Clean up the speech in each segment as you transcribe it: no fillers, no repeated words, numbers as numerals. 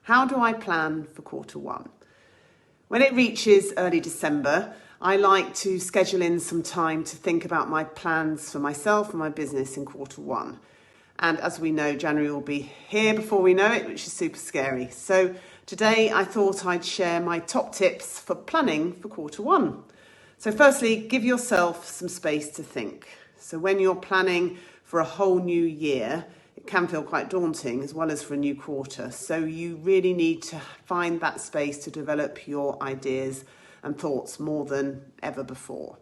How do I plan for quarter one? When it reaches early December, I like to schedule in some time to think about my plans for myself and my business in quarter one. And as we know, January will be here before we know it, which is super scary. So today I thought I'd share my top tips for planning for quarter one. So firstly, give yourself some space to think. So when you're planning for a whole new year, it can feel quite daunting as well as for a new quarter. So you really need to find that space to develop your ideas and thoughts more than ever before.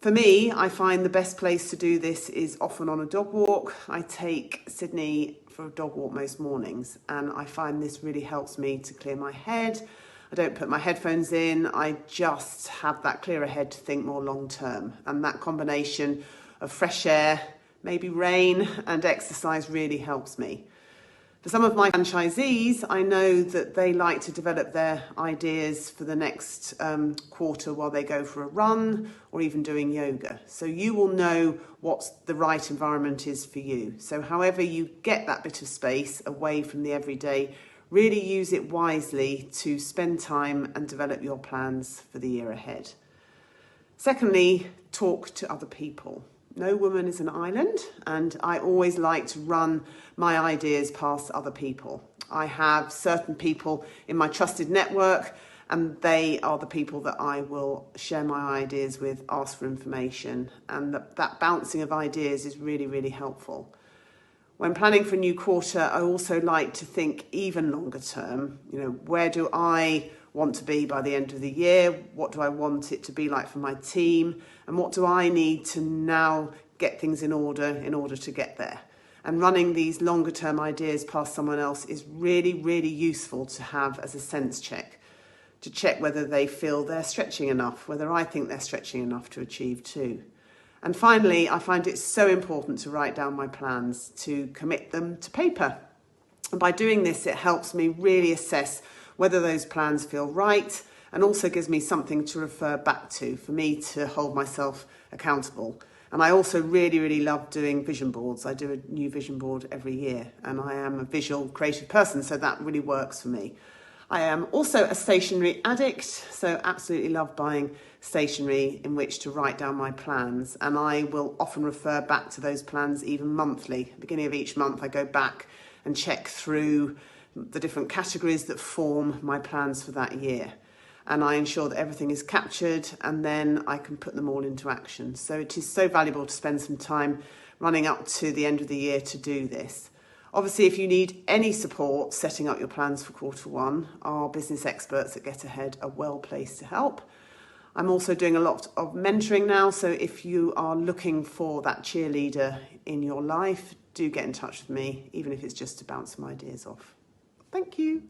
For me, I find the best place to do this is often on a dog walk. I take Sydney for a dog walk most mornings, and I find this really helps me to clear my head. I don't put my headphones in, I just have that clearer head to think more long term. And that combination of fresh air, maybe rain and exercise really helps me. For some of my franchisees, I know that they like to develop their ideas for the next quarter while they go for a run or even doing yoga. So you will know what the right environment is for you. So however you get that bit of space away from the everyday, really use it wisely to spend time and develop your plans for the year ahead. Secondly, talk to other people. No woman is an island, and I always like to run my ideas past other people. I have certain people in my trusted network, and they are the people that I will share my ideas with, ask for information, and that bouncing of ideas is really, really helpful. When planning for a new quarter, I also like to think even longer term. Where do I want to be by the end of the year? What do I want it to be like for my team? And what do I need to now get things in order to get there? And running these longer term ideas past someone else is really, really useful to have as a sense check, to check whether they feel they're stretching enough, whether I think they're stretching enough to achieve too. And finally, I find it so important to write down my plans, to commit them to paper. And by doing this, it helps me really assess whether those plans feel right, and also gives me something to refer back to for me to hold myself accountable. And I also really, really love doing vision boards. I do a new vision board every year, and I am a visual creative person, so that really works for me. I am also a stationery addict, so absolutely love buying stationery in which to write down my plans, and I will often refer back to those plans even monthly. At the beginning of each month I go back and check through the different categories that form my plans for that year, and I ensure that everything is captured, and then I can put them all into action. So it is so valuable to spend some time running up to the end of the year to do this. Obviously, if you need any support setting up your plans for quarter one, our business experts at GetAhead are well placed to help. I'm also doing a lot of mentoring now, so if you are looking for that cheerleader in your life, do get in touch with me, even if it's just to bounce some ideas off. Thank you.